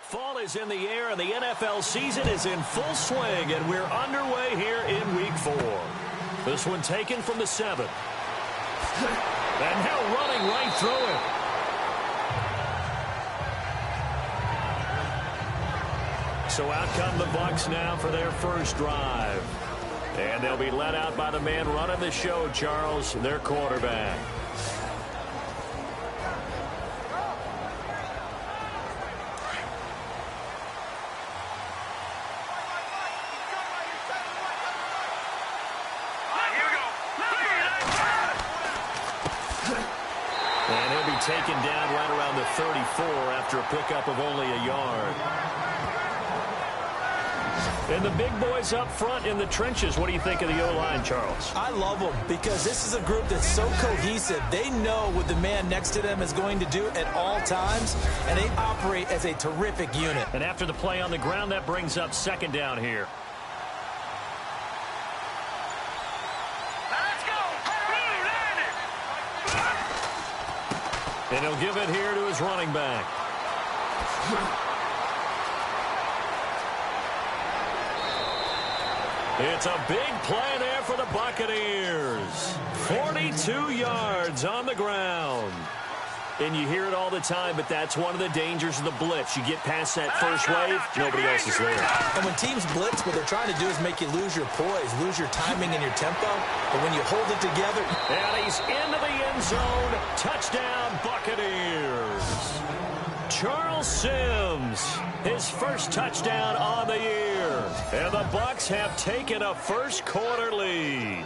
Fall is in the air, and the NFL season is in full swing, and we're underway here in Week 4. This one taken from the 7. And now running right through it. So out come the Bucs now for their first drive. And they'll be led out by the man running the show, Charles, their quarterback. Taken down right around the 34 after a pickup of only a yard. And the big boys up front in the trenches. What do you think of the O-line, Charles? I love them because this is a group that's so cohesive. They know what the man next to them is going to do at all times, and they operate as a terrific unit. And after the play on the ground, that brings up second down here. And he'll give it here to his running back. It's a big play there for the Buccaneers. 42 yards on the ground. And you hear it all the time, but that's one of the dangers of the blitz. You get past that first wave, nobody else is there. And when teams blitz, what they're trying to do is make you lose your poise, lose your timing and your tempo. But when you hold it together... And he's into the end zone. Touchdown, Buccaneers. Charles Sims, his first touchdown on the year. And the Bucs have taken a first-quarter lead.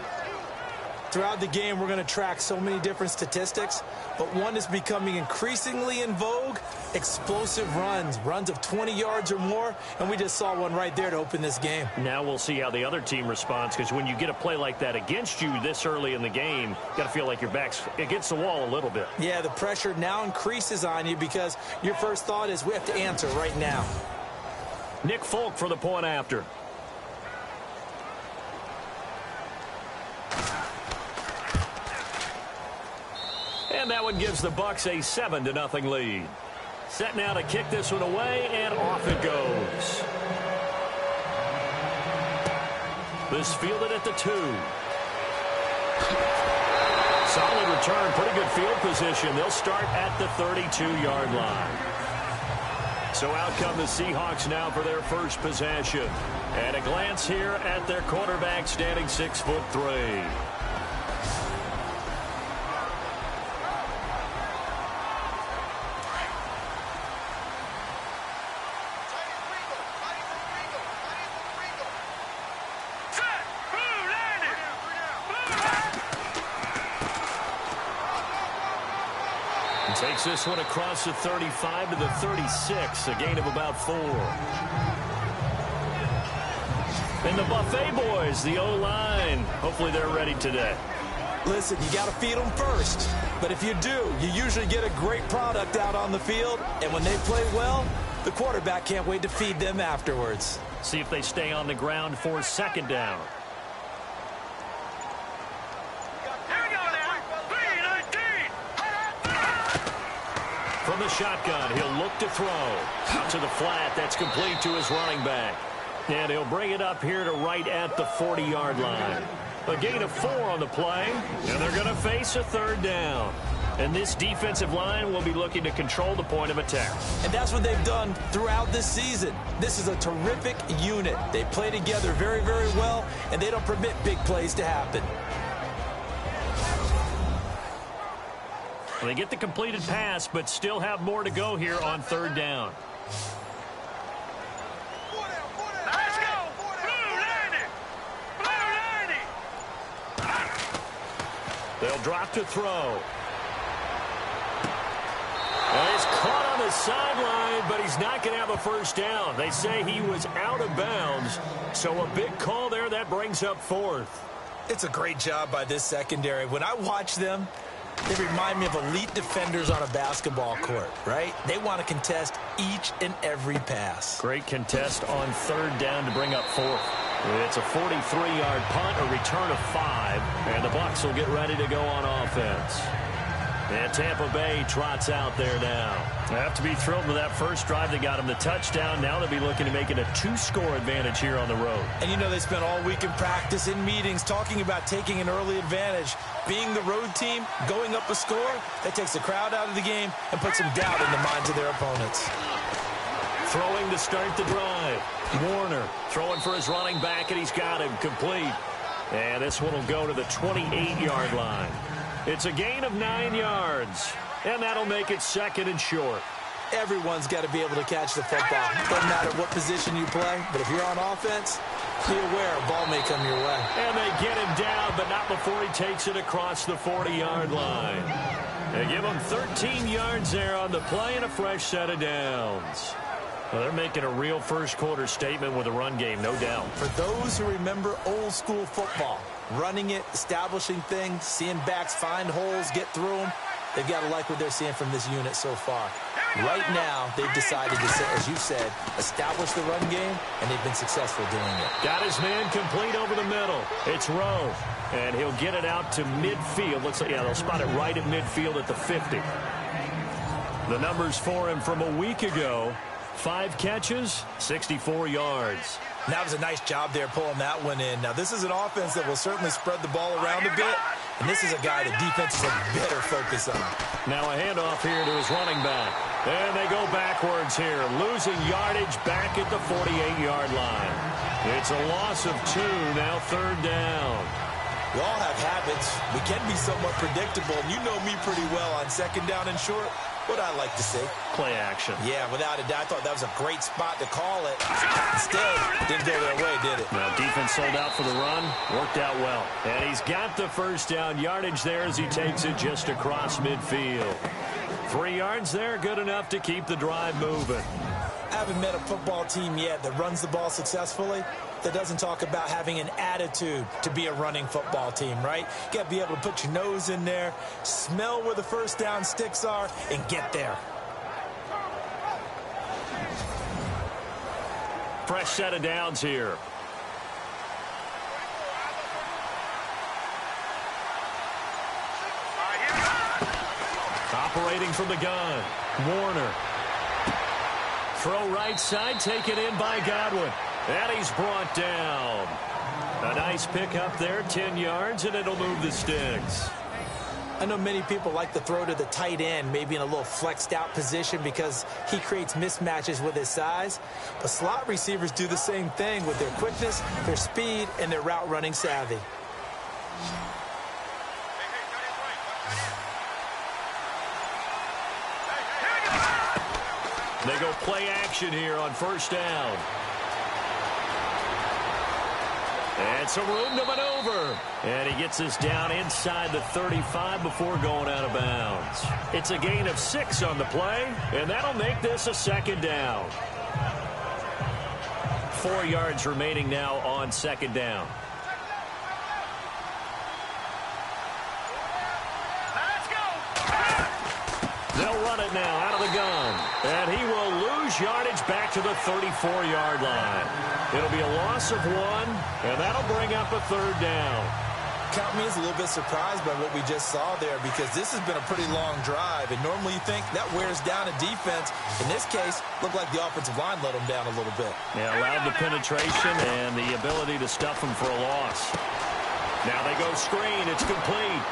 Throughout the game, we're going to track so many different statistics, but one is becoming increasingly in vogue, explosive runs of 20 yards or more, and we just saw one right there to open this game. Now we'll see how the other team responds, because when you get a play like that against you this early in the game, you got to feel like your back's against the wall a little bit. Yeah, the pressure now increases on you because your first thought is we have to answer right now. Nick Folk for the point after. And that one gives the Bucs a 7-0 lead. Set now to kick this one away, and off it goes. This fielded at the 2. Solid return, pretty good field position. They'll start at the 32-yard line. So out come the Seahawks now for their first possession. And a glance here at their quarterback, standing 6'3". Takes this one across the 35 to the 36, a gain of about 4. And the Buffet boys, the O-line, hopefully they're ready today. Listen, you got to feed them first. But if you do, you usually get a great product out on the field. And when they play well, the quarterback can't wait to feed them afterwards. See if they stay on the ground for second down. From the shotgun, he'll look to throw. Out to the flat, that's complete to his running back. And he'll bring it up here to right at the 40-yard line. A gain of 4 on the play, and they're going to face a third down. And this defensive line will be looking to control the point of attack. And that's what they've done throughout this season. This is a terrific unit. They play together very, very well, and they don't permit big plays to happen. They get the completed pass, but still have more to go here on third down. Let's go! They'll drop to throw. Well, he's caught on the sideline, but he's not going to have a first down. They say he was out of bounds, so a big call there that brings up 4th. It's a great job by this secondary. When I watch them, they remind me of elite defenders on a basketball court, right? They want to contest each and every pass. Great contest on third down to bring up 4th. It's a 43-yard punt, a return of 5, and the Bucs will get ready to go on offense. And Tampa Bay trots out there now. They have to be thrilled with that first drive that got them the touchdown. Now they'll be looking to make it a 2-score advantage here on the road. And you know they spent all week in practice, in meetings, talking about taking an early advantage. Being the road team, going up a score, that takes the crowd out of the game and puts some doubt in the minds of their opponents. Throwing to start the drive. Warner throwing for his running back, and he's got him complete. And this one will go to the 28-yard line. It's a gain of 9 yards, and that'll make it second and short. Everyone's got to be able to catch the football. Doesn't matter what position you play, but if you're on offense, be aware a ball may come your way. And they get him down, but not before he takes it across the 40-yard line. They give him 13 yards there on the play and a fresh set of downs. Well, they're making a real first-quarter statement with a run game, no doubt. For those who remember old-school football, running it, establishing things, seeing backs find holes, get through them, they've got to like what they're seeing from this unit so far. Right now, they've decided to, as you said, establish the run game, and they've been successful doing it. Got his man complete over the middle. It's Rowe, and he'll get it out to midfield. Looks like, yeah, they'll spot it right at midfield at the 50. The numbers for him from a week ago: 5 catches, 64 yards. And that was a nice job there pulling that one in. Now, this is an offense that will certainly spread the ball around a bit, and this is a guy the defense is a better focus on. Now a handoff here to his running back. And they go backwards here, losing yardage back at the 48-yard line. It's a loss of 2, now third down. We all have habits. We can be somewhat predictable, and you know me pretty well on second down and short. What I like to see. Play action. Yeah, without a doubt. I thought that was a great spot to call it. Instead, didn't go their way, did it? Well, defense sold out for the run. Worked out well. And he's got the first down yardage there as he takes it just across midfield. 3 yards there, good enough to keep the drive moving. I haven't met a football team yet that runs the ball successfully that doesn't talk about having an attitude to be a running football team, right? You got to be able to put your nose in there, smell where the first down sticks are, and get there. Fresh set of downs here. Operating from the gun, Warner. Throw right side, taken in by Godwin. And he's brought down. A nice pickup there, 10 yards, and it'll move the sticks. I know many people like to throw to the tight end, maybe in a little flexed out position because he creates mismatches with his size. But slot receivers do the same thing with their quickness, their speed, and their route running savvy. They go play action here on first down. And some room to maneuver. And he gets us down inside the 35 before going out of bounds. It's a gain of 6 on the play, and that'll make this a second down. 4 yards remaining now on second down. They'll run it now out of the gun. And he will lose yardage back to the 34-yard line. It'll be a loss of 1, and that'll bring up a third down. Count me as a little bit surprised by what we just saw there because this has been a pretty long drive, and normally you think that wears down a defense. In this case, looked like the offensive line let them down a little bit. Yeah, allowed the penetration and the ability to stuff them for a loss. Now they go screen. It's complete.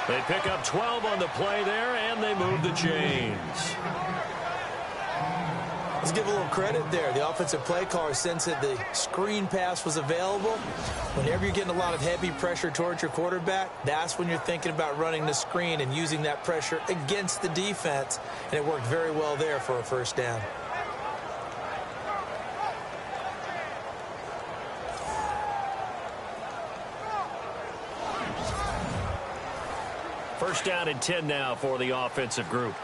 They pick up 12 on the play there, and they move the chains. Let's give a little credit there. The offensive play caller sensed that the screen pass was available. Whenever you're getting a lot of heavy pressure towards your quarterback, that's when you're thinking about running the screen and using that pressure against the defense. And it worked very well there for a first down. First down and 10 now for the offensive group.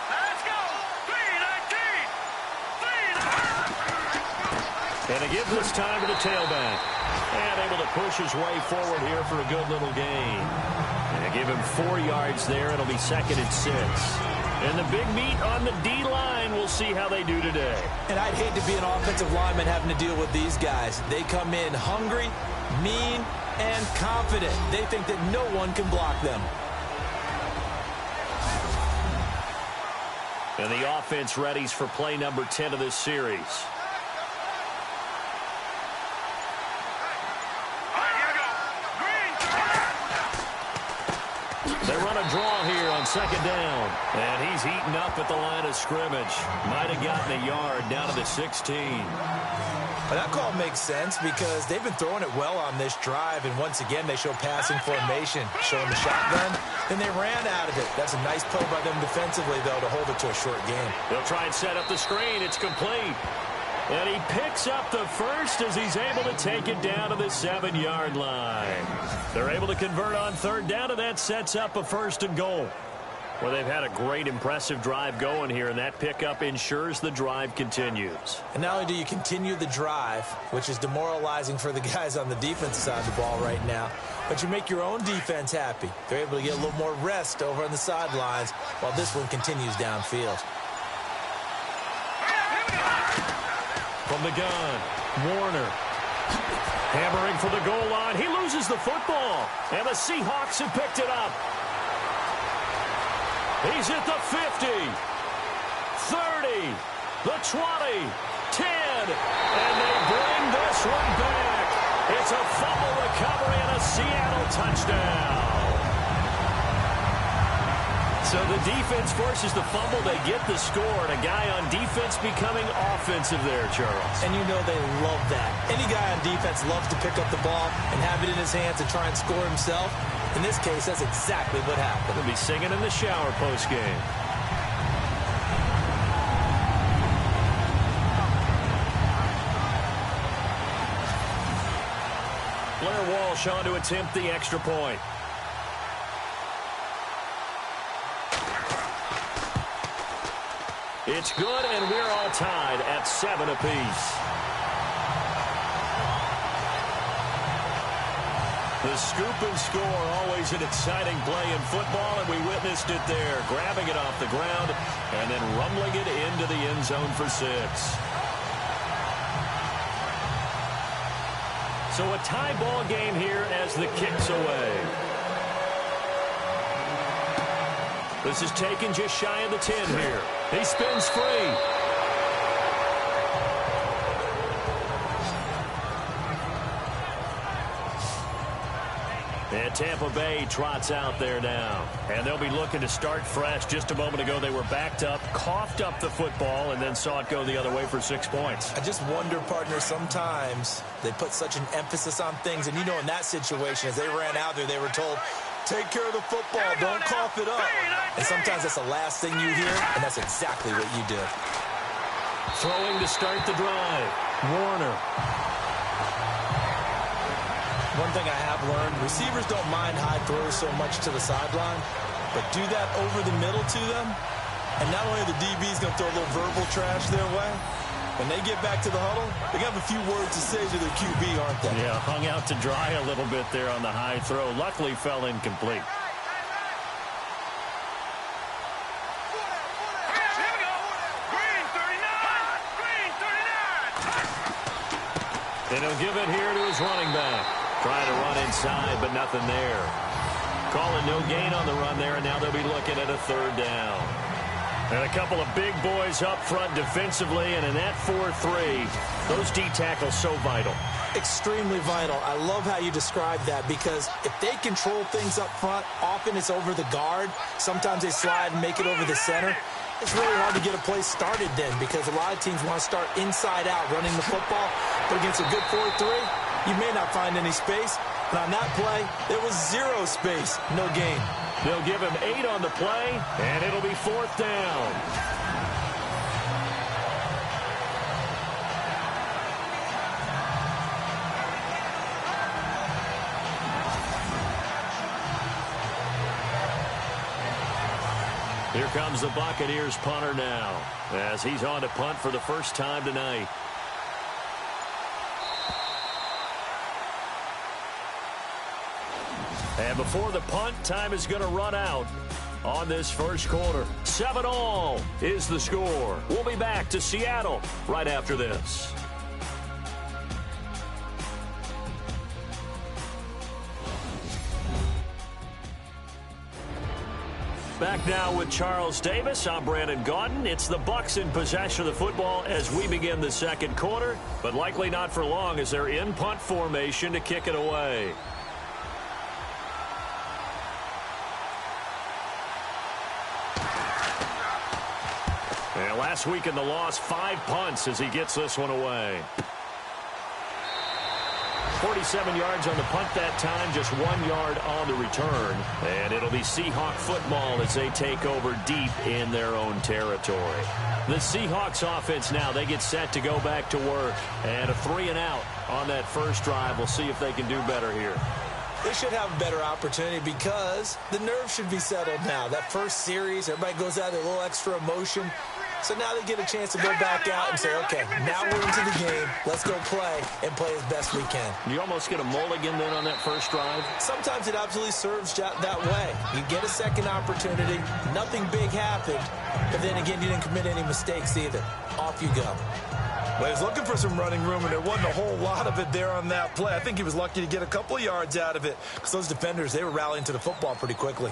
Let's go. 3-19. And it gives us time to the tailback. And able to push his way forward here for a good little gain. And they give him 4 yards there. It'll be second and 6. And the big meat on the D-line, we'll see how they do today. And I'd hate to be an offensive lineman having to deal with these guys. They come in hungry, mean, and confident. They think that no one can block them. And the offense readies for play number 10 of this series. They run a draw here on second down. And he's eaten up at the line of scrimmage. Might have gotten a yard down to the 16. But that call makes sense because they've been throwing it well on this drive, and once again they show passing formation, showing the shotgun, and they ran out of it. That's a nice play by them defensively, though, to hold it to a short game. They'll try and set up the screen. It's complete. And he picks up the first as he's able to take it down to the 7-yard line. They're able to convert on third down, and that sets up a 1st and goal. Well, they've had a great, impressive drive going here, and that pickup ensures the drive continues. And not only do you continue the drive, which is demoralizing for the guys on the defensive side of the ball right now, but you make your own defense happy. They're able to get a little more rest over on the sidelines while this one continues downfield. From the gun, Warner. Hammering for the goal line. He loses the football, and the Seahawks have picked it up. He's at the 50, 30, the 20, 10, and they bring this one back. It's a fumble recovery and a Seattle touchdown. So the defense forces the fumble. They get the score, and a guy on defense becoming offensive there, Charles. And you know they love that. Any guy on defense loves to pick up the ball and have it in his hands and try and score himself. In this case, that's exactly what happened. He'll be singing in the shower post-game. Blair Walsh on to attempt the extra point. It's good, and we're all tied at 7 apiece. The scoop and score, always an exciting play in football, and we witnessed it there, grabbing it off the ground and then rumbling it into the end zone for 6. So a tie ball game here as the kick's away. This is taken just shy of the 10 here. He spins free. And Tampa Bay trots out there now. And they'll be looking to start fresh. Just a moment ago, they were backed up, coughed up the football, and then saw it go the other way for 6 points. I just wonder, partner, sometimes they put such an emphasis on things. And, you know, in that situation, as they ran out there, they were told, take care of the football, don't cough it up. And sometimes that's the last thing you hear, and that's exactly what you did. Throwing to start the drive. Warner. One thing I have learned, receivers don't mind high throws so much to the sideline, but do that over the middle to them, and not only are the DBs going to throw a little verbal trash their way, when they get back to the huddle, they have a few words to say to their QB, aren't they? Yeah, hung out to dry a little bit there on the high throw. Luckily fell incomplete. And he'll give it here to his running back. Trying to run inside, but nothing there. Calling no gain on the run there, and now they'll be looking at a 3rd down. And a couple of big boys up front defensively, and in that 4-3, those D tackles so vital. Extremely vital. I love how you describe that because if they control things up front, often it's over the guard. Sometimes they slide and make it over the center. It's really hard to get a play started then because a lot of teams want to start inside out running the football. But against a good 4-3, you may not find any space. And on that play, there was 0 space, no gain. They'll give him 8 on the play, and it'll be 4th down. Here comes the Buccaneers punter now, as he's on to punt for the first time tonight. And before the punt, time is going to run out on this first quarter. 7-all is the score. We'll be back to Seattle right after this. Back now with Charles Davis. I'm Brandon Gaudin. It's the Bucs in possession of the football as we begin the second quarter, but likely not for long as they're in punt formation to kick it away. And last week in the loss, 5 punts as he gets this one away. 47 yards on the punt that time, just 1 yard on the return. And it'll be Seahawk football as they take over deep in their own territory. The Seahawks offense now, they get set to go back to work. And a 3-and-out on that first drive. We'll see if they can do better here. They should have a better opportunity because the nerves should be settled now. That first series, everybody goes out with a little extra emotion. So now they get a chance to go back out and say, okay, now we're into the game. Let's go play and play as best we can. You almost get a mulligan then on that first drive? Sometimes it absolutely serves that way. You get a second opportunity. Nothing big happened. But then again, you didn't commit any mistakes either. Off you go. Well, he was looking for some running room, and there wasn't a whole lot of it there on that play. I think he was lucky to get a couple of yards out of it because those defenders, they were rallying to the football pretty quickly.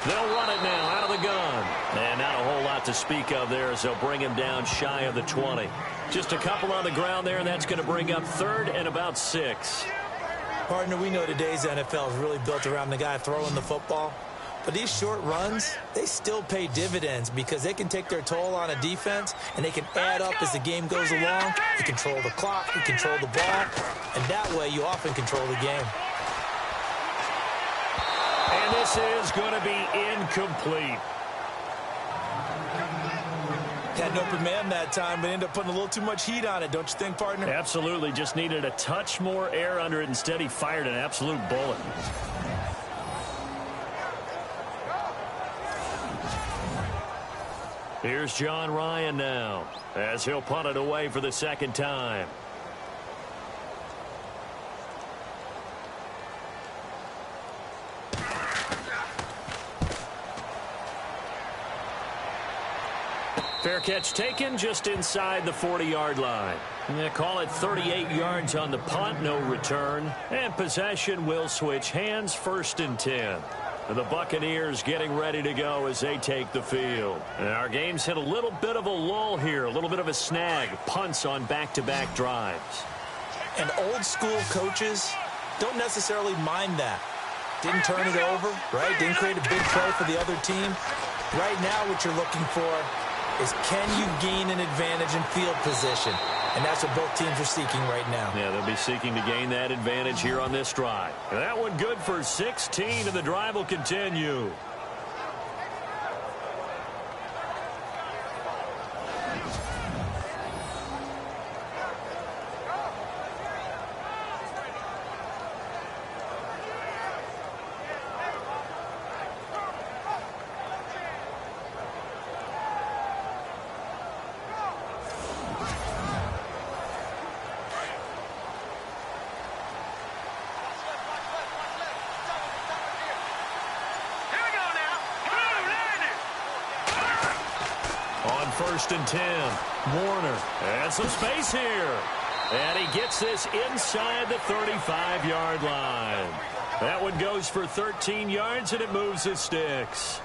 They'll run it now out of the gun. And not a whole lot to speak of there as they'll bring him down shy of the 20. Just a couple on the ground there, and that's going to bring up 3rd and about 6. Partner, we know today's NFL is really built around the guy throwing the football. But these short runs, they still pay dividends because they can take their toll on a defense, and they can add up as the game goes along. You control the clock, you control the ball, and that way you often control the game. And this is going to be incomplete. Had an open man that time, but ended up putting a little too much heat on it, don't you think, partner? Absolutely. Just needed a touch more air under it. Instead, he fired an absolute bullet. Here's John Ryan now as he'll punt it away for the second time. Fair catch taken just inside the 40-yard line. They call it 38 yards on the punt, no return. And possession will switch hands, 1st and 10. The Buccaneers getting ready to go as they take the field. And our game's hit a little bit of a lull here, a little bit of a snag. Punts on back-to-back drives. And old-school coaches don't necessarily mind that. Didn't turn it over, right? Didn't create a big play for the other team. Right now what you're looking for is can you gain an advantage in field position? And that's what both teams are seeking right now. Yeah, they'll be seeking to gain that advantage here on this drive. And that one good for 16, and the drive will continue. On 1st and 10, Warner, and some space here. And he gets this inside the 35-yard line. That one goes for 13 yards, and it moves the sticks.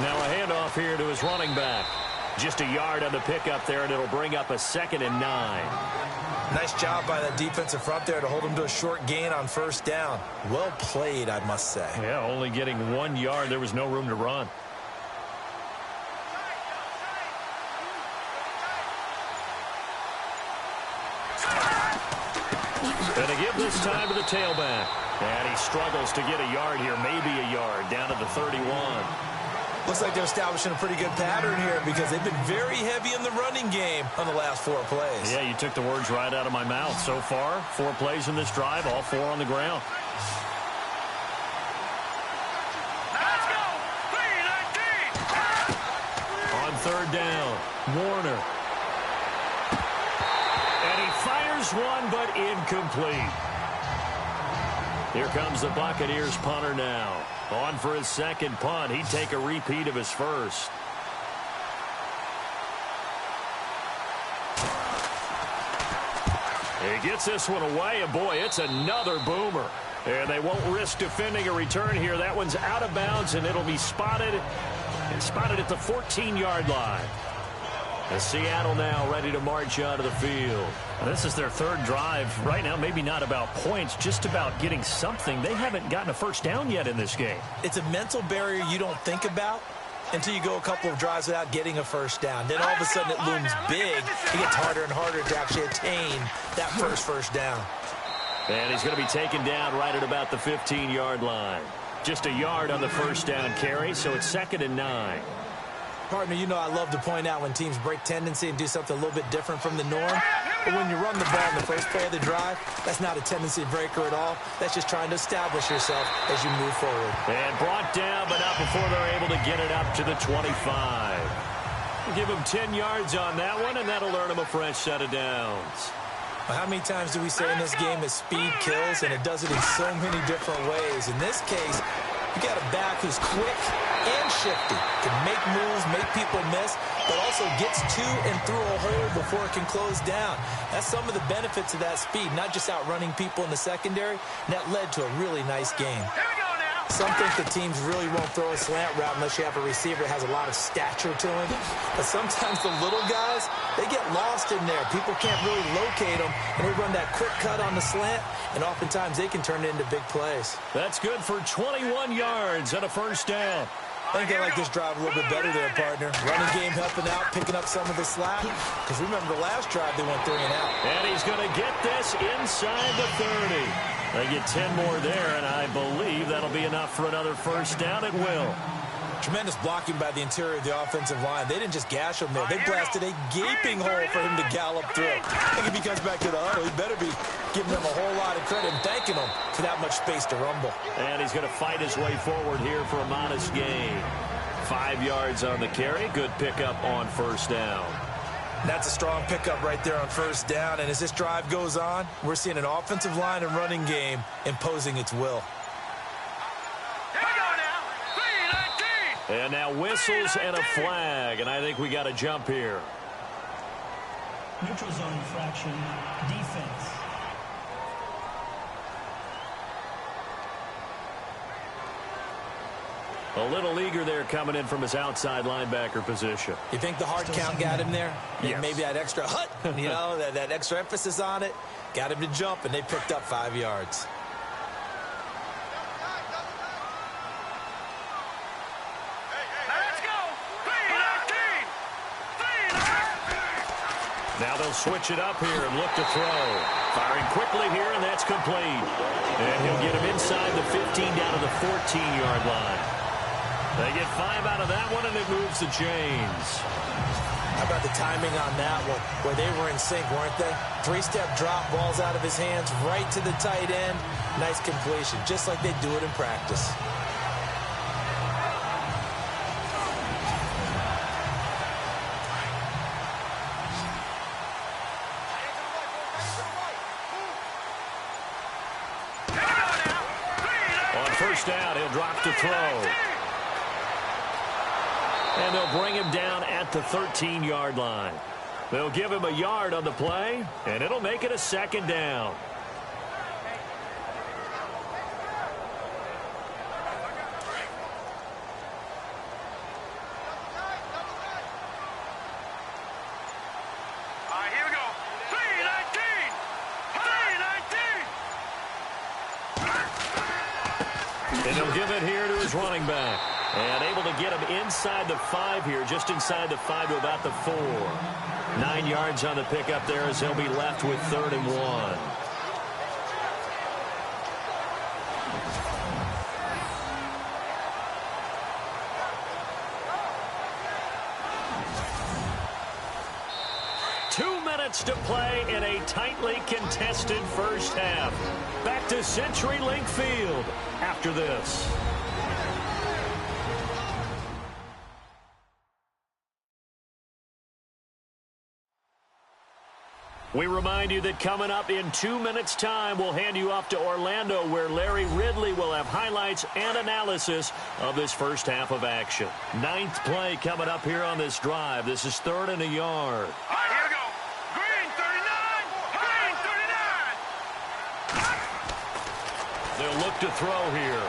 Now a handoff here to his running back. Just a yard on the pickup there, and it'll bring up a 2nd and 9. Nice job by that defensive front there to hold him to a short gain on 1st down. Well played, I must say. Yeah, only getting 1 yard. There was no room to run. And to give this time to the tailback. And he struggles to get a yard here, maybe a yard, down to the 31. Looks like they're establishing a pretty good pattern here because they've been very heavy in the running game on the last 4 plays. Yeah, you took the words right out of my mouth. So far, 4 plays in this drive, all 4 on the ground. Let's go! 3-19! On 3rd down, Warner. And he fires one, but incomplete. Here comes the Buccaneers punter now. On for his 2nd punt. He'd take a repeat of his first. He gets this one away, and boy, it's another boomer. And they won't risk defending a return here. That one's out of bounds, and it'll be spotted. And spotted at the 14-yard line. And Seattle now ready to march onto the field. This is their 3rd drive. Right now, maybe not about points, just about getting something. They haven't gotten a first down yet in this game. It's a mental barrier you don't think about until you go a couple of drives without getting a first down. Then all of a sudden it looms big. It gets harder and harder to actually attain that first down. And he's going to be taken down right at about the 15-yard line. Just a yard on the first down carry, so it's 2nd and 9. Partner, you know I love to point out when teams break tendency and do something a little bit different from the norm. But when you run the ball in the first play of the drive, that's not a tendency breaker at all. That's just trying to establish yourself as you move forward. And brought down, but not before they're able to get it up to the 25. Give him 10 yards on that one, and that'll earn him a fresh set of downs. Well, how many times do we say in this game that speed kills, and it does it in so many different ways? In this case, you got a back who's quick and shifty, can make moves, make people miss, but also gets to and through a hole before it can close down. That's some of the benefits of that speed, not just outrunning people in the secondary, and that led to a really nice game. Here we go now! Some think the teams really won't throw a slant route unless you have a receiver that has a lot of stature to him. But sometimes the little guys, they get lost in there. People can't really locate them, and they run that quick cut on the slant, and oftentimes they can turn it into big plays. That's good for 21 yards and a first down. I think they like this drive a little bit better there, partner. Running game helping out, picking up some of the slack. Because remember the last drive, they went 3 and out. And he's going to get this inside the 30. They get 10 more there, and I believe that'll be enough for another first down. It will. Tremendous blocking by the interior of the offensive line. They didn't just gash him there. They blasted a gaping hole for him to gallop through. I think if he comes back to the huddle, he better be giving them a whole lot of credit and thanking them for that much space to rumble. And he's going to fight his way forward here for a modest gain. 5 yards on the carry. Good pickup on first down. That's a strong pickup right there on first down. And as this drive goes on, we're seeing an offensive line and running game imposing its will. Here we go now! 3-19! And now whistles and a flag, and I think we got a jump here. Neutral zone infraction, defense. A little eager there coming in from his outside linebacker position. You think the hard count got him there? Yes. Maybe that extra hut, you know, that extra emphasis on it, got him to jump, and they picked up 5 yards. Let's go! 3-19! Now they'll switch it up here and look to throw. Firing quickly here, and that's complete. And he'll get him inside the 15 down to the 14-yard line. They get 5 out of that one, and it moves the chains. How about the timing on that one, where they were in sync, weren't they? 3-step drop, balls out of his hands, right to the tight end. Nice completion, just like they do it in practice. On first down, he'll drop to throw. And they'll bring him down at the 13-yard line. They'll give him a yard on the play, and it'll make it a 2nd down. All right, here we go. 3-19! 3-19! And he'll give it here to his running back. And able to get him inside the 5 here, just inside the 5 to about the 4. 9 yards on the pickup there as he'll be left with 3rd and 1. minutes to play in a tightly contested first half. Back to CenturyLink Field after this. We remind you that coming up in 2 minutes' time, we'll hand you off to Orlando, where Larry Ridley will have highlights and analysis of this first half of action. 9th play coming up here on this drive. This is 3rd and a yard. All right, here we go. Green 39. Green 39. They'll look to throw here.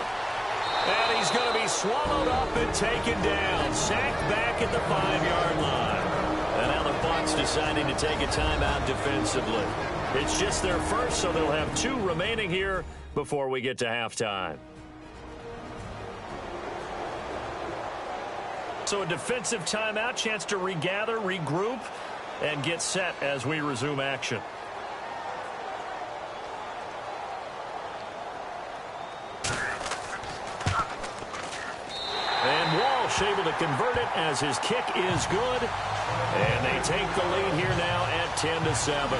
And he's going to be swallowed up and taken down. Sacked back at the 5-yard line. And now the Bucs deciding to take a timeout defensively. It's just their first, so they'll have 2 remaining here before we get to halftime. So a defensive timeout, chance to regather, regroup, and get set as we resume action. And Walsh able to convert it as his kick is good. And they take the lead here now at 10-7.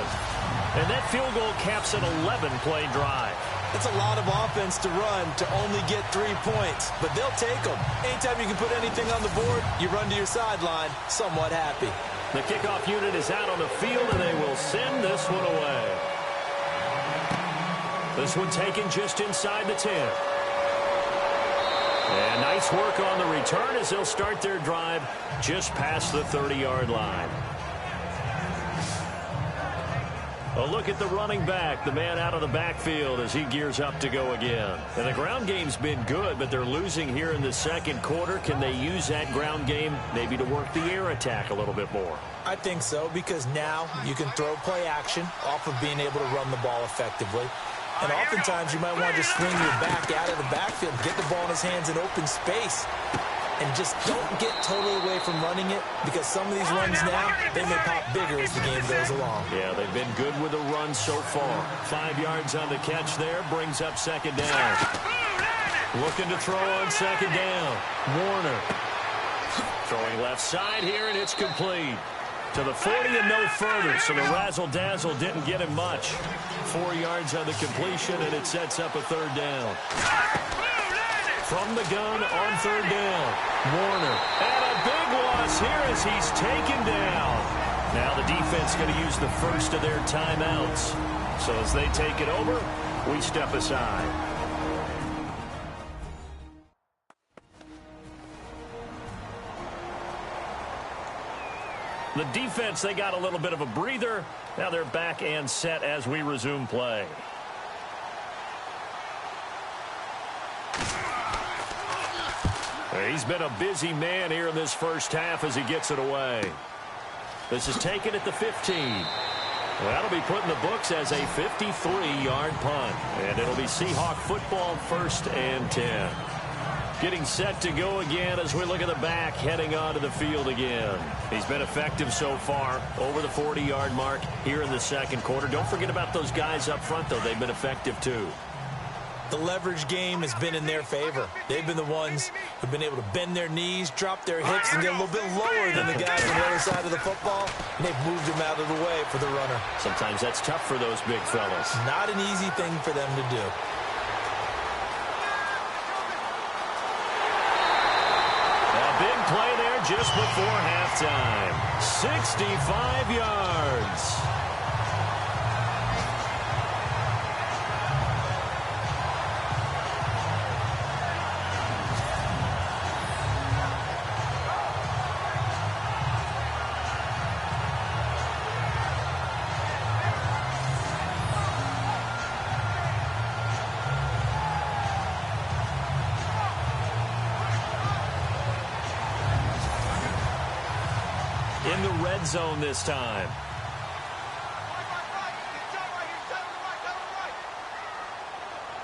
And that field goal caps an 11-play drive. It's a lot of offense to run to only get 3 points, but they'll take them. Anytime you can put anything on the board, you run to your sideline somewhat happy. The kickoff unit is out on the field, and they will send this one away. This one taken just inside the 10. And nice work on the return as they'll start their drive just past the 30-yard line. A look at the running back, the man out of the backfield as he gears up to go again. And the ground game's been good, but they're losing here in the second quarter. Can they use that ground game maybe to work the air attack a little bit more? I think so, because now you can throw play action off of being able to run the ball effectively. And oftentimes you might want to just swing your back out of the backfield, get the ball in his hands in open space, and just don't get totally away from running it, because some of these runs now, they may pop bigger as the game goes along. Yeah, they've been good with the run so far. 5 yards on the catch there, brings up second down. Looking to throw on second down. Warner. Throwing left side here, and it's complete. To the 40 and no further, so the razzle-dazzle didn't get him much. 4 yards on the completion, and it sets up a third down. From the gun on third down, Warner. And a big loss here as he's taken down. Now the defense going to use the first of their timeouts. So as they take it over, we step aside. The defense, they got a little bit of a breather. Now they're back and set as we resume play. He's been a busy man here in this first half as he gets it away. This is taken at the 15. That'll be put in the books as a 53-yard punt. And it'll be Seahawk football, 1st and 10. Getting set to go again as we look at the back, heading onto the field again. He's been effective so far, over the 40-yard mark here in the second quarter. Don't forget about those guys up front, though. They've been effective, too. The leverage game has been in their favor. They've been the ones who've been able to bend their knees, drop their hips, and get a little bit lower than the guys on the other side of the football, and they've moved them out of the way for the runner. Sometimes that's tough for those big fellas. Not an easy thing for them to do. Big play there just before halftime. 65 yards. In the red zone this time.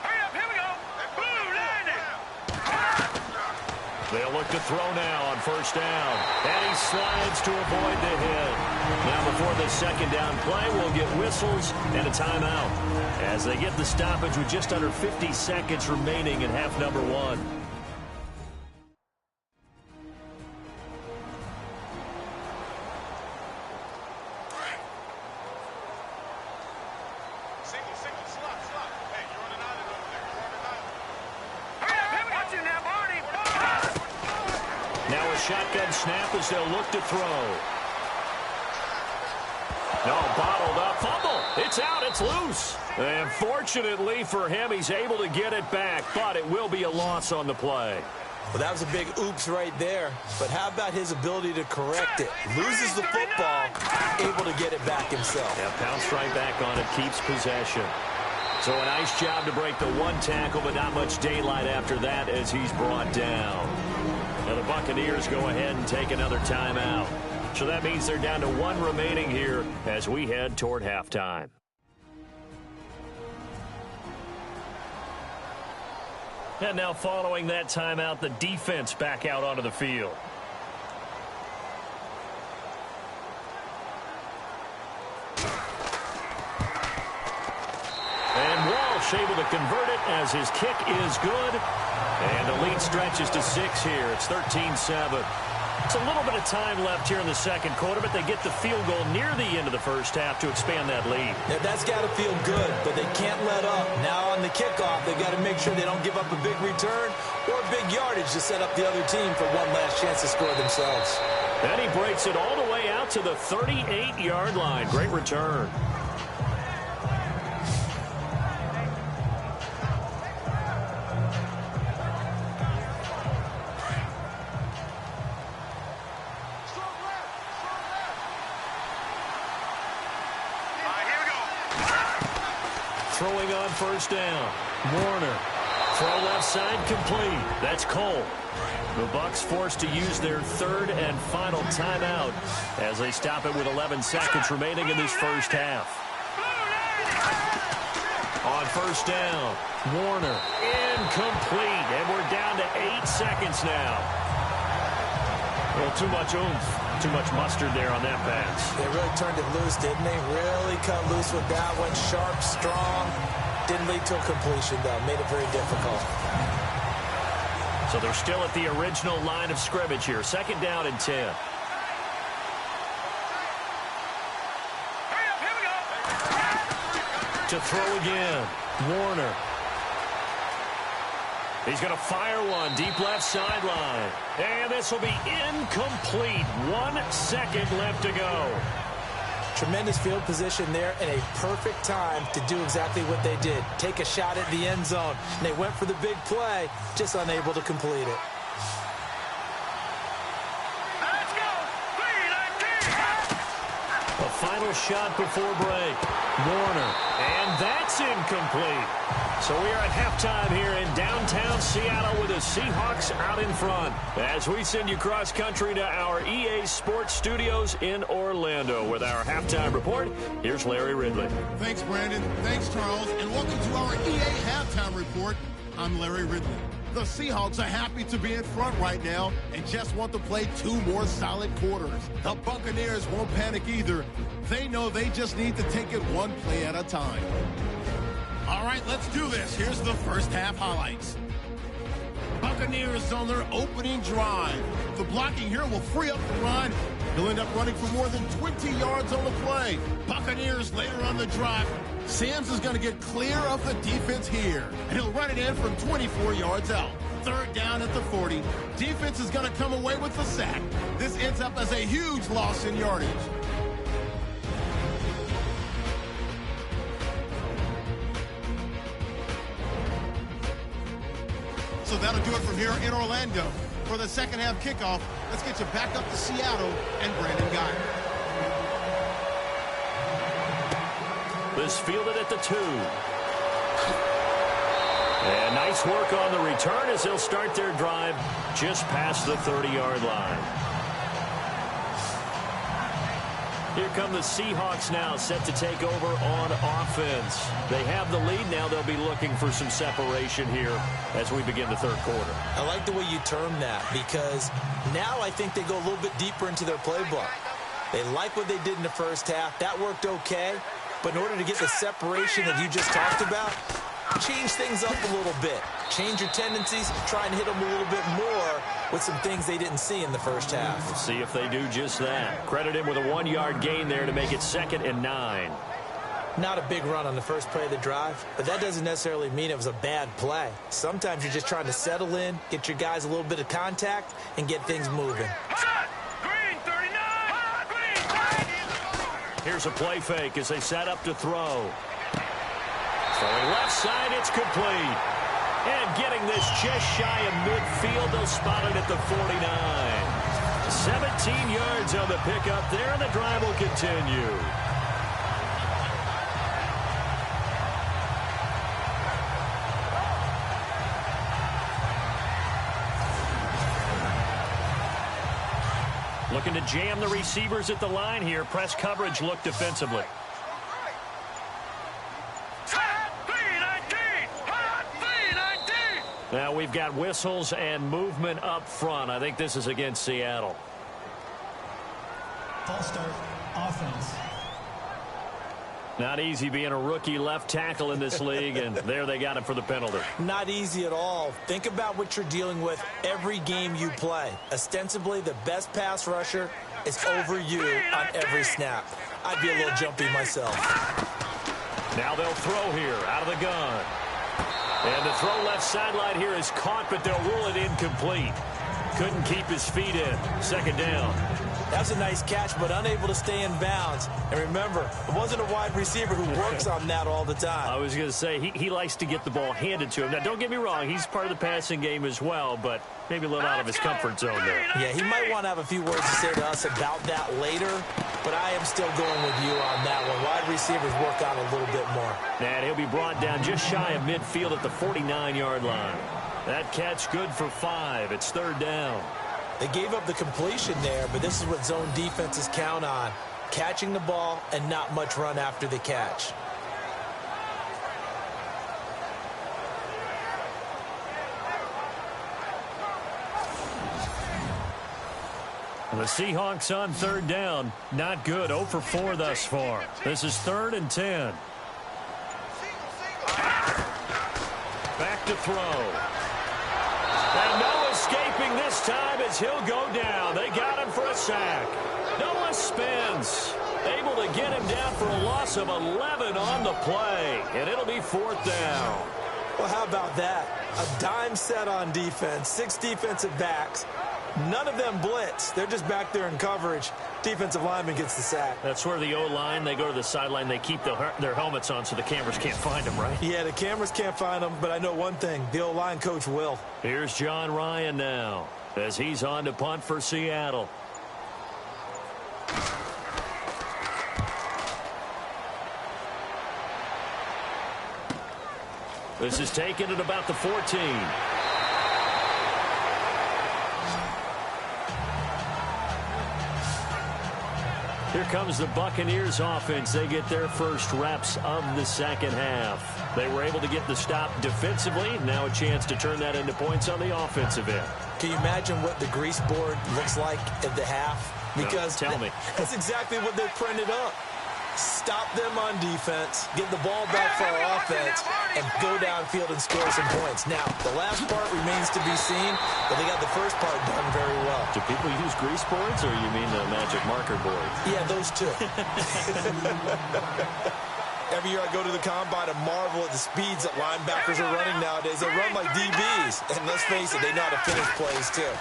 Hurry up, here we go. Blue landing. They'll look to throw now on first down. And he slides to avoid the hit. Now before the second down play, we'll get whistles and a timeout as they get the stoppage with just under 50 seconds remaining in half number 1. shotgun snap as they'll look to throw. No, bottled up. Fumble. It's out. It's loose. And fortunately for him, he's able to get it back, but it will be a loss on the play. Well, that was a big oops right there. But how about his ability to correct it? Loses the football, able to get it back himself. Yeah, pounced right back on it, keeps possession. So a nice job to break the one tackle, but not much daylight after that as he's brought down. Now the Buccaneers go ahead and take another timeout. So that means they're down to one remaining here as we head toward halftime. And now following that timeout, the defense back out onto the field. And Walsh able to convert it as his kick is good. And the lead stretches to 6 here. It's 13-7. It's a little bit of time left here in the second quarter, but they get the field goal near the end of the first half to expand that lead. Yeah, that's got to feel good, but they can't let up. Now on the kickoff, they've got to make sure they don't give up a big return or big yardage to set up the other team for one last chance to score themselves. Then he breaks it all the way out to the 38-yard line. Great return. Throwing on first down. Warner. Throw left side complete. That's Cole. The Bucs forced to use their third and final timeout as they stop it with 11 seconds remaining in this first half. On first down, Warner. Incomplete. And we're down to 8 seconds now. Well, too much oomph. Too much mustard there on that pass. They really turned it loose, didn't they? Really cut loose with that one. Sharp, strong. Didn't lead to a completion, though. Made it very difficult. So they're still at the original line of scrimmage here. Second down and 10. To throw again. Warner. He's going to fire one deep left sideline. And this will be incomplete. 1 second left to go. Tremendous field position there and a perfect time to do exactly what they did. Take a shot at the end zone. And they went for the big play, just unable to complete it. Let's go! A final shot before break. Warner. And that's incomplete. So we are at halftime here in downtown Seattle with the Seahawks out in front. As we send you cross-country to our EA Sports Studios in Orlando with our halftime report, here's Larry Ridley. Thanks, Brandon. Thanks, Charles. And welcome to our EA halftime report. I'm Larry Ridley. The Seahawks are happy to be in front right now and just want to play 2 more solid quarters. The Buccaneers won't panic either. They know they just need to take it 1 play at a time. All right, let's do this. Here's the first half highlights. Buccaneers on their opening drive. The blocking here will free up the run. He'll end up running for more than 20 yards on the play. Buccaneers later on the drive. Sims is going to get clear of the defense here. And he'll run it in from 24 yards out. Third down at the 40. Defense is going to come away with the sack. This ends up as a huge loss in yardage. So that'll do it from here in Orlando. For the second half kickoff, let's get you back up to Seattle and Brandon Guy. This fielded at the 2. And nice work on the return as they'll start their drive just past the 30-yard line. Here come the Seahawks now, set to take over on offense. They have the lead now. They'll be looking for some separation here as we begin the third quarter. I like the way you term that because now I think they go a little bit deeper into their playbook. They like what they did in the first half. That worked okay. But in order to get the separation that you just talked about, change things up a little bit. Change your tendencies, try and hit them a little bit more with some things they didn't see in the first half. We'll see if they do just that. Credit him with a 1-yard gain there to make it 2nd and 9. Not a big run on the first play of the drive, but that doesn't necessarily mean it was a bad play. Sometimes you're just trying to settle in, get your guys a little bit of contact, and get things moving. Green 39. Green. Here's a play fake as they set up to throw. Throwing left side, it's complete. And getting this just shy of midfield, they'll spot it at the 49. 17 yards on the pickup there, and the drive will continue. Looking to jam the receivers at the line here. Press coverage look defensively. Now we've got whistles and movement up front. I think this is against Seattle. False start, offense. Not easy being a rookie left tackle in this league, and there they got him for the penalty. Not easy at all. Think about what you're dealing with every game you play. Ostensibly, the best pass rusher is over you on every snap. I'd be a little jumpy myself. Now they'll throw here out of the gun. And the throw left sideline here is caught, but they'll rule it incomplete. Couldn't keep his feet in. Second down. That's a nice catch, but unable to stay in bounds. And remember, it wasn't a wide receiver who works on that all the time. I was going to say, he likes to get the ball handed to him. Now, don't get me wrong, he's part of the passing game as well, but maybe a little out of his comfort zone there. Yeah, he might want to have a few words to say to us about that later, but I am still going with you on that one. Wide receivers work on a little bit more. And he'll be brought down just shy of midfield at the 49-yard line. That catch good for 5. It's third down. They gave up the completion there, but this is what zone defenses count on. Catching the ball and not much run after the catch. The Seahawks on third down. Not good. 0 for 4 thus far. This is 3rd and 10. Back to throw. And no escaping this time as he'll go down. They got him for a sack. Noah spins. Able to get him down for a loss of 11 on the play. And it'll be 4th down. Well, how about that? A dime set on defense. 6 defensive backs. None of them blitz. They're just back there in coverage. Defensive lineman gets the sack. That's where the O-line, they go to the sideline, they keep their helmets on so the cameras can't find them, right? Yeah, the cameras can't find them, but I know one thing. The O-line coach will. Here's John Ryan now as he's on to punt for Seattle. This is taken at about the 14. Here comes the Buccaneers offense. They get their first reps of the second half. They were able to get the stop defensively. Now a chance to turn that into points on the offensive end. Can you imagine what the grease board looks like at the half? Because no, tell me. That's exactly what they printed up. Stop them on defense, get the ball back for our offense, and go downfield and score some points. Now, the last part remains to be seen, but they got the first part done very well. Do people use grease boards, or you mean the magic marker boards? Yeah, those two. Every year I go to the combine and marvel at the speeds that linebackers are running nowadays. They run like DBs, and let's face it, they know how to finish plays too.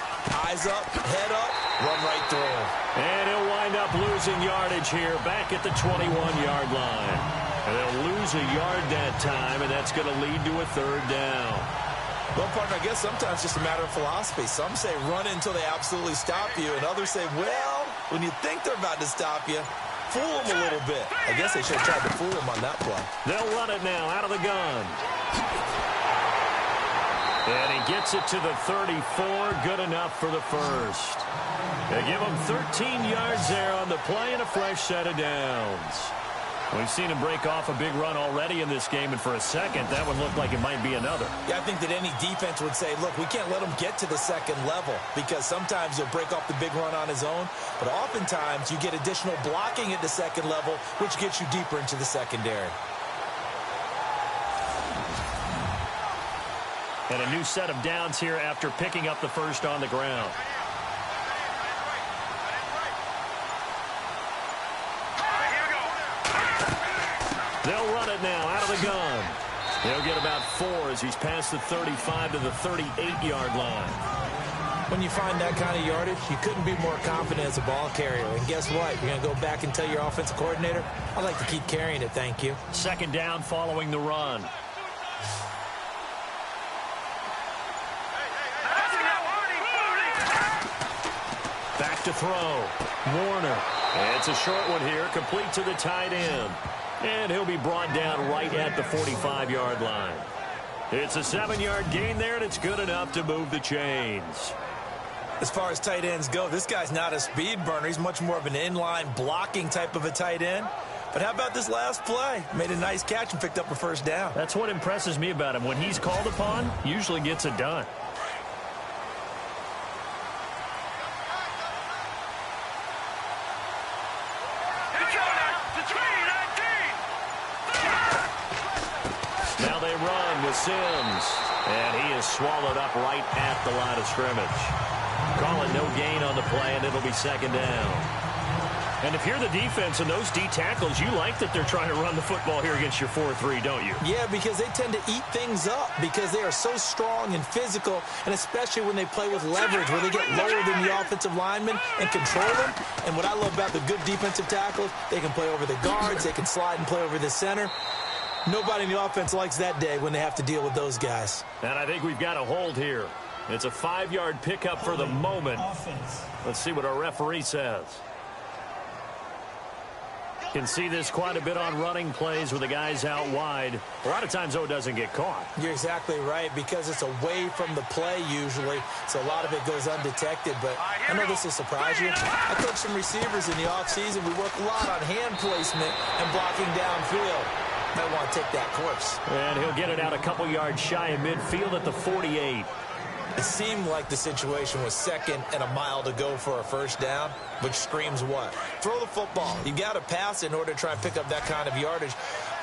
Eyes up, head up, run right through them. And he'll wind up losing yardage here back at the 21-yard line. And they'll lose a yard that time, and that's going to lead to a 3rd down. Well, partner, I guess sometimes it's just a matter of philosophy. Some say run until they absolutely stop you, and others say, well, when you think they're about to stop you, fool them a little bit. I guess they should have tried to fool them on that play. They'll run it now out of the gun. And he gets it to the 34. Good enough for the first. They give him 13 yards there on the play and a fresh set of downs. We've seen him break off a big run already in this game, and for a second, that one looked like it might be another. Yeah, I think that any defense would say, look, we can't let him get to the second level because sometimes he'll break off the big run on his own, but oftentimes you get additional blocking at the second level, which gets you deeper into the secondary. And a new set of downs here after picking up the first on the ground. They'll run it now out of the gun. He'll get about 4 as he's past the 35 to the 38-yard line. When you find that kind of yardage, you couldn't be more confident as a ball carrier. And guess what? You're going to go back and tell your offensive coordinator, I'd like to keep carrying it, thank you. Second down following the run. Back to throw. Warner. And it's a short one here, complete to the tight end. And he'll be brought down right at the 45-yard line. It's a 7-yard gain there, and it's good enough to move the chains. As far as tight ends go, this guy's not a speed burner. He's much more of an inline blocking type of a tight end. But how about this last play? Made a nice catch and picked up a first down. That's what impresses me about him. When he's called upon, usually gets it done. Now they run with Sims. And he is swallowed up right at the line of scrimmage. Call it no gain on the play, and it'll be second down. And if you're the defense and those D tackles, you like that they're trying to run the football here against your 4-3, don't you? Yeah, because they tend to eat things up because they are so strong and physical, and especially when they play with leverage, where they get lower than the offensive linemen and control them. And what I love about the good defensive tackles, they can play over the guards, they can slide and play over the center. Nobody in the offense likes that day when they have to deal with those guys. And I think we've got a hold here. It's a 5-yard pickup for the moment. Let's see what our referee says. Can see this quite a bit on running plays with the guys out wide. A lot of times, though, it doesn't get caught. You're exactly right, because it's away from the play usually, so a lot of it goes undetected. But I know this will surprise you. I coach some receivers in the offseason. We work a lot on hand placement and blocking downfield. Might want to take that course. And he'll get it out a couple yards shy of midfield at the 48. It seemed like the situation was second and a mile to go for a first down, which screams what? Throw the football. You got to pass in order to try and pick up that kind of yardage.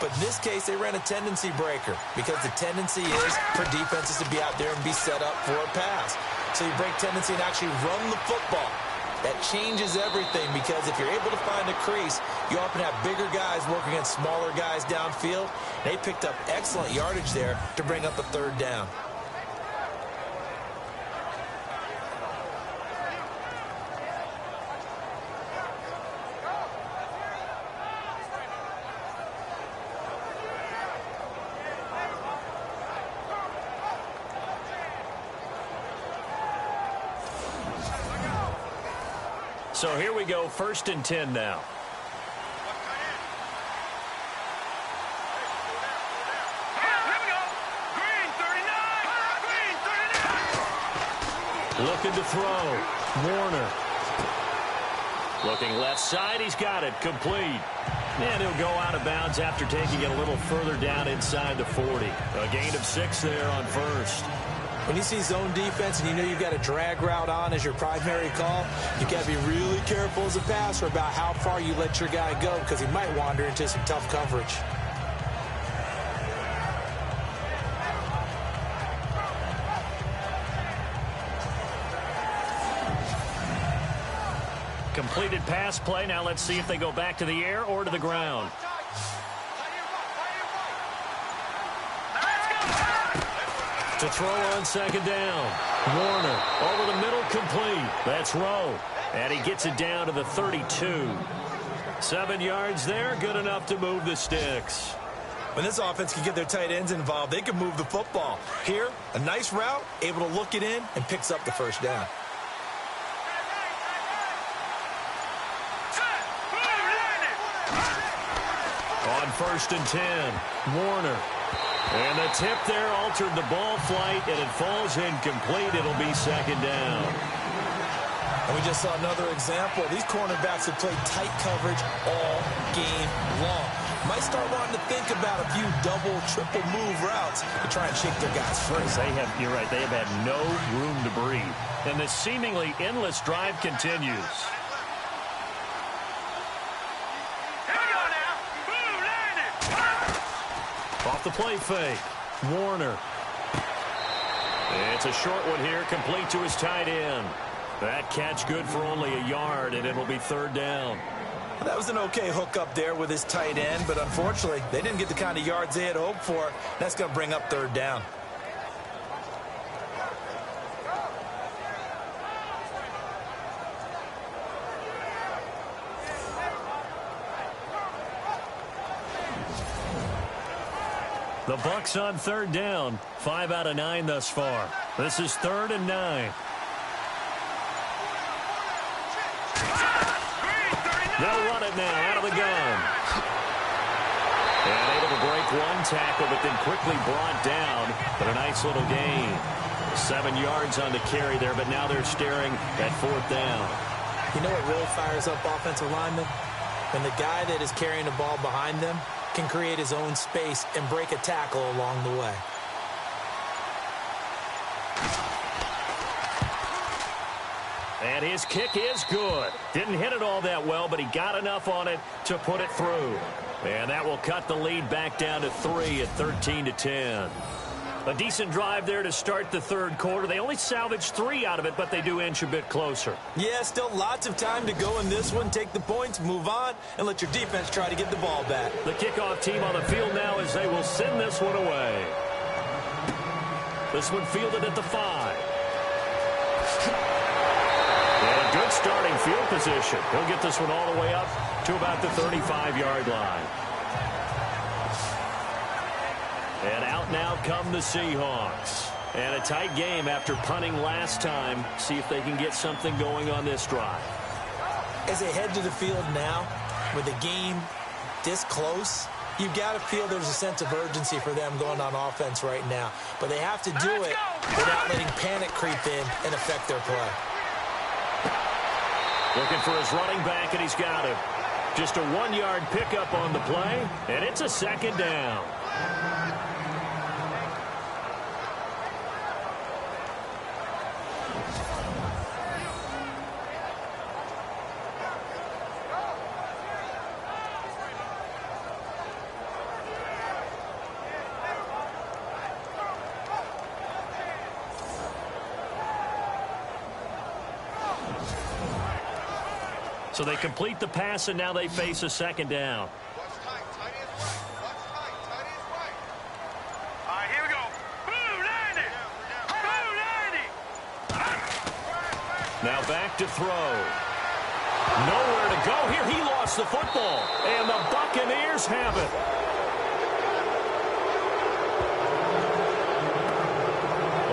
But in this case, they ran a tendency breaker, because the tendency is for defenses to be out there and be set up for a pass. So you break tendency and actually run the football. That changes everything, because if you're able to find a crease, you often have bigger guys working against smaller guys downfield. They picked up excellent yardage there to bring up a third down. So here we go, 1st and 10 now. Looking to throw. Warner. Looking left side. He's got it. Complete. And he'll go out of bounds after taking it a little further down inside the 40. A gain of 6 there on first. When you see zone defense and you know you've got a drag route on as your primary call, you've got to be really careful as a passer about how far you let your guy go, because he might wander into some tough coverage. Completed pass play. Now let's see if they go back to the air or to the ground. To throw on second down. Warner over the middle, complete. That's Rowe. And he gets it down to the 32. 7 yards there, good enough to move the sticks. When this offense can get their tight ends involved, they can move the football. Here, a nice route, able to look it in, and picks up the first down. On 1st and 10, Warner. And the tip there altered the ball flight, and it falls incomplete. It'll be second down. And we just saw another example. These cornerbacks have played tight coverage all game long. Might start wanting to think about a few double, triple move routes to try and shake their guys free. You're right, they have had no room to breathe. And this seemingly endless drive continues. Off the play fake. Warner. It's a short one here, complete to his tight end. That catch good for only a yard, and it'll be third down. That was an okay hook up there with his tight end, but unfortunately, they didn't get the kind of yards they had hoped for. That's going to bring up third down. The Bucs on third down. 5 out of 9 thus far. This is 3rd and 9. They'll run it now out of the gun. And able to break one tackle, but then quickly brought down. But a nice little gain. 7 yards on the carry there, but now they're staring at 4th down. You know what really fires up offensive linemen? When the guy that is carrying the ball behind them can create his own space and break a tackle along the way. And his kick is good. Didn't hit it all that well, but he got enough on it to put it through. And that will cut the lead back down to 3 at 13-10. A decent drive there to start the third quarter. They only salvaged 3 out of it, but they do inch a bit closer. Yeah, still lots of time to go in this one. Take the points, move on, and let your defense try to get the ball back. The kickoff team on the field now as they will send this one away. This one fielded at the 5. And a good starting field position. He'll get this one all the way up to about the 35-yard line. And out now come the Seahawks. And a tight game after punting last time. See if they can get something going on this drive. As they head to the field now, with the game this close, you've got to feel there's a sense of urgency for them going on offense right now. But they have to do it without letting panic creep in and affect their play. Looking for his running back, and he's got him. Just a 1-yard pickup on the play, and it's a 2nd down. So they complete the pass, and now they face a 2nd down. Here we go. Blue 90. Blue 90. Now back to throw. Nowhere to go here. He lost the football, and the Buccaneers have it.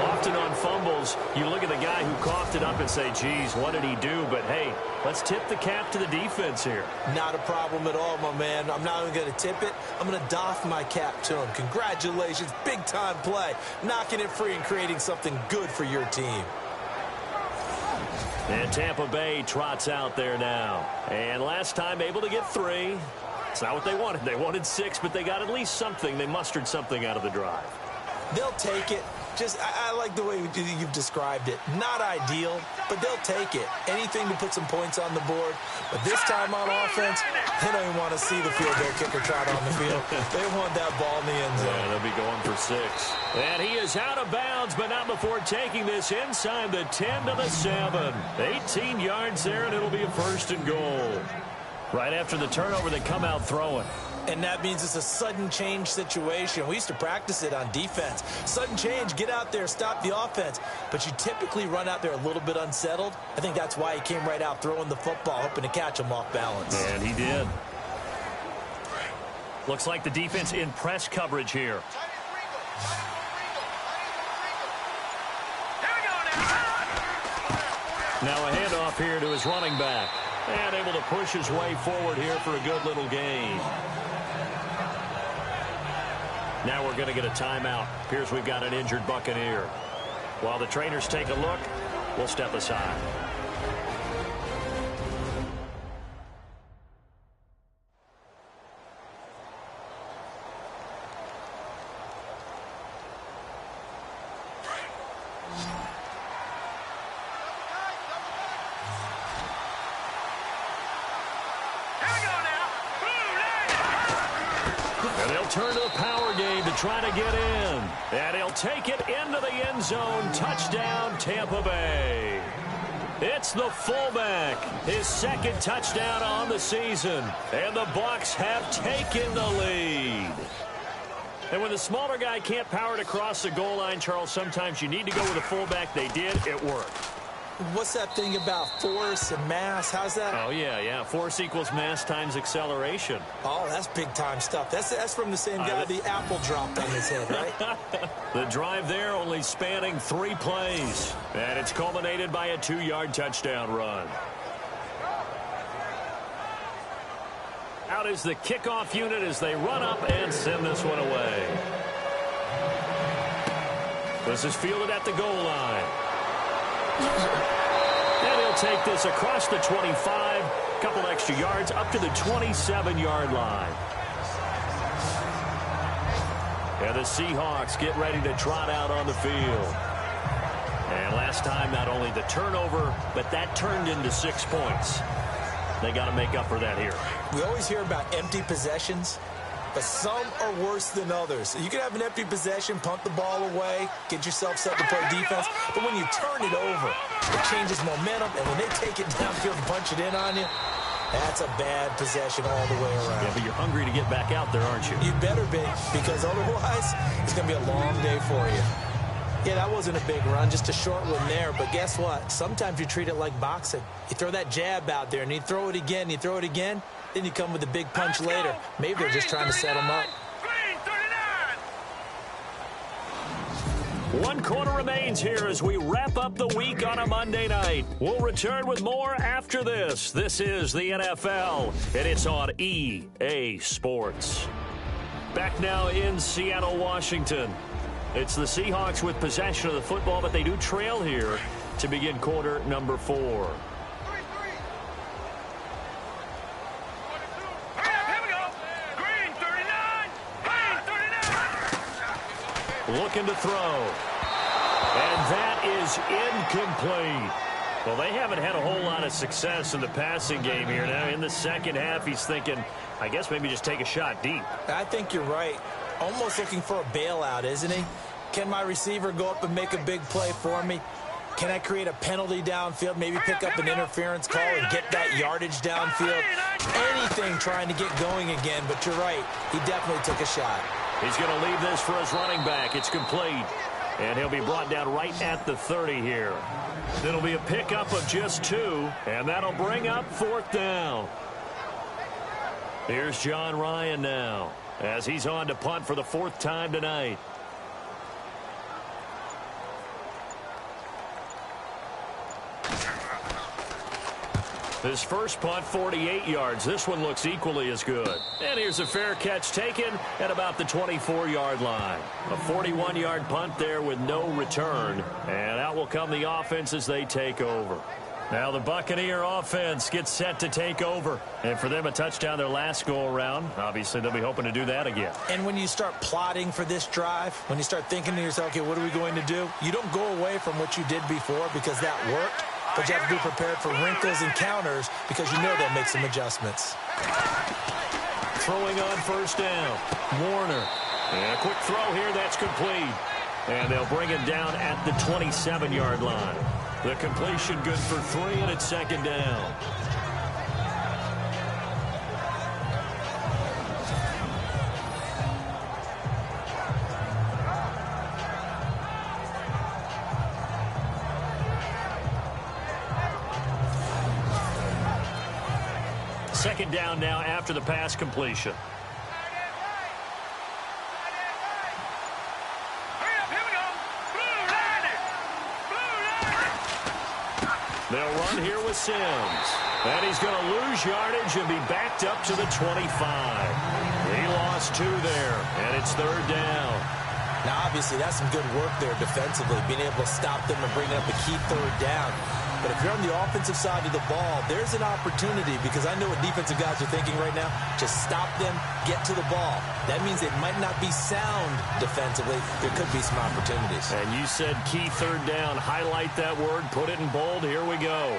Often on fumbles, you look at the guy who coughed it up and say, geez, what did he do? But, hey, let's tip the cap to the defense here. Not a problem at all, my man. I'm not even going to tip it. I'm going to doff my cap to him. Congratulations. Big-time play. Knocking it free and creating something good for your team. And Tampa Bay trots out there now. And last time able to get 3. It's not what they wanted. They wanted 6, but they got at least something. They mustered something out of the drive. They'll take it. Just, I like the way you've described it. Not ideal, but they'll take it. Anything to put some points on the board. But this time on offense, they don't even want to see the field goal kicker trot on the field. They want that ball in the end zone. Yeah, they'll be going for 6. And he is out of bounds, but not before taking this inside the 10 to the 7. 18 yards there, and it'll be a 1st and goal. Right after the turnover, they come out throwing. And that means it's a sudden change situation. We used to practice it on defense. Sudden change, get out there, stop the offense. But you typically run out there a little bit unsettled. I think that's why he came right out throwing the football, hoping to catch him off balance. And he did. Looks like the defense in press coverage here. Now a handoff here to his running back. And able to push his way forward here for a good little gain. Now we're going to get a timeout. Appears we've got an injured Buccaneer. While the trainers take a look, we'll step aside. Turn to the power game to try to get in. And he'll take it into the end zone. Touchdown, Tampa Bay. It's the fullback, his second touchdown on the season, and the Bucs have taken the lead. And when the smaller guy can't power it across the goal line, Charles, sometimes you need to go with a fullback. They did. It worked. What's that thing about force and mass? How's that? Oh, yeah. Force equals mass times acceleration. Oh, that's big-time stuff. That's from the same guy the apple dropped on his head, right? The drive there only spanning 3 plays. And it's culminated by a 2-yard touchdown run. Out is the kickoff unit as they run up and send this one away. This is fielded at the goal line. And he'll take this across the 25, couple extra yards up to the 27-yard line. And the Seahawks get ready to trot out on the field. And last time, not only the turnover, but that turned into 6 points. They got to make up for that here. We always hear about empty possessions, but some are worse than others. You can have an empty possession, punt the ball away, get yourself set to play defense, but when you turn it over, it changes momentum, and when they take it downfield and punch it in on you, that's a bad possession all the way around. Yeah, but you're hungry to get back out there, aren't you? You better be, because otherwise, it's going to be a long day for you. Yeah, that wasn't a big run, just a short one there. But guess what? Sometimes you treat it like boxing. You throw that jab out there, and you throw it again, you throw it again, then you come with a big punch later. Maybe they're just trying to set them up. 1 quarter remains here as we wrap up the week on a Monday night. We'll return with more after this. This is the NFL, and it's on EA Sports. Back now in Seattle, Washington. It's the Seahawks with possession of the football, but they do trail here to begin quarter number 4. Looking to throw. And that is incomplete. Well, they haven't had a whole lot of success in the passing game here. Now, in the second half, he's thinking, I guess maybe just take a shot deep. I think you're right. Almost looking for a bailout, isn't he? Can my receiver go up and make a big play for me? Can I create a penalty downfield, maybe pick up an interference call and get that yardage downfield? Anything trying to get going again, but you're right. He definitely took a shot. He's going to leave this for his running back. It's complete. And he'll be brought down right at the 30 here. It'll be a pickup of just 2, and that'll bring up 4th down. Here's John Ryan now as he's on to punt for the 4th time tonight. His first punt, 48 yards. This one looks equally as good. And here's a fair catch taken at about the 24-yard line. A 41-yard punt there with no return. And out will come the offense as they take over. Now the Buccaneer offense gets set to take over. And for them, a touchdown their last go-around. Obviously, they'll be hoping to do that again. And when you start plotting for this drive, when you start thinking to yourself, okay, what are we going to do? You don't go away from what you did before because that worked. But you have to be prepared for wrinkles and counters because you know they'll make some adjustments. Throwing on first down. Warner. And a quick throw here. That's complete. And they'll bring him down at the 27-yard line. The completion good for 3, and it's 2nd down. Second down now after the pass completion. They'll run here with Sims. And he's going to lose yardage and be backed up to the 25. He lost 2 there, and it's 3rd down. Now, obviously, that's some good work there defensively, being able to stop them and bring up a key 3rd down. But if you're on the offensive side of the ball, there's an opportunity because I know what defensive guys are thinking right now. Just stop them, get to the ball. That means it might not be sound defensively. There could be some opportunities. And you said key 3rd down. Highlight that word. Put it in bold. Here we go.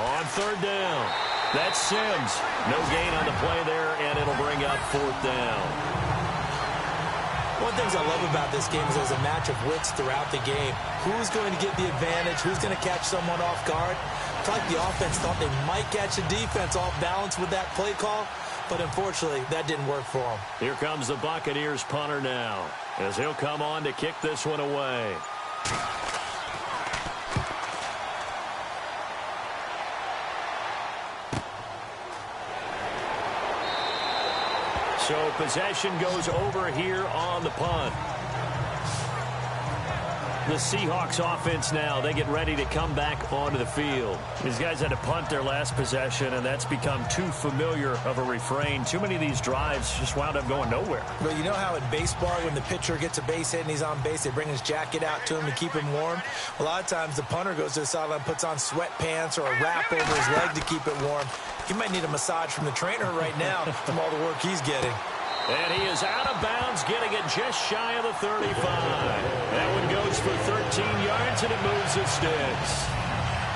On 3rd down. That's Sims. No gain on the play there, and it'll bring up 4th down. One of the things I love about this game is there's a match of wits throughout the game. Who's going to get the advantage? Who's going to catch someone off guard? It's like the offense thought they might catch the defense off balance with that play call, but unfortunately, that didn't work for them. Here comes the Buccaneers punter now, as he'll come on to kick this one away. So possession goes over here on the punt. The Seahawks offense now, they get ready to come back onto the field. These guys had to punt their last possession, and that's become too familiar of a refrain. Too many of these drives just wound up going nowhere. Well, you know how in baseball, when the pitcher gets a base hit and he's on base, they bring his jacket out to him to keep him warm? A lot of times the punter goes to the sideline, puts on sweatpants or a wrap over his leg to keep it warm. He might need a massage from the trainer right now from all the work he's getting. And he is out of bounds, getting it just shy of the 35. That one goes for 13 yards, and it moves the sticks.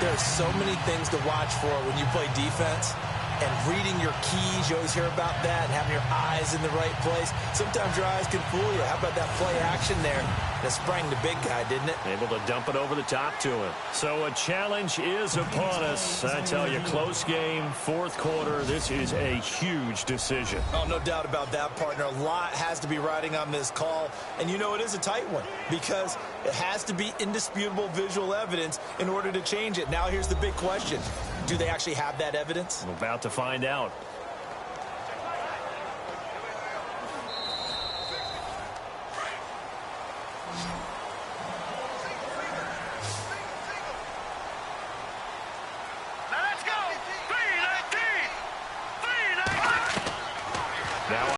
There's so many things to watch for when you play defense. And reading your keys, you always hear about that, and having your eyes in the right place. Sometimes your eyes can fool you. How about that play action there? That sprang the big guy, didn't it? Able to dump it over the top to him. So a challenge is upon us. I tell you, close game, fourth quarter. This is a huge decision. Oh, no doubt about that, partner. A lot has to be riding on this call. And you know it is a tight one because it has to be indisputable visual evidence in order to change it. Now here's the big question. Do they actually have that evidence? I'm about to find out.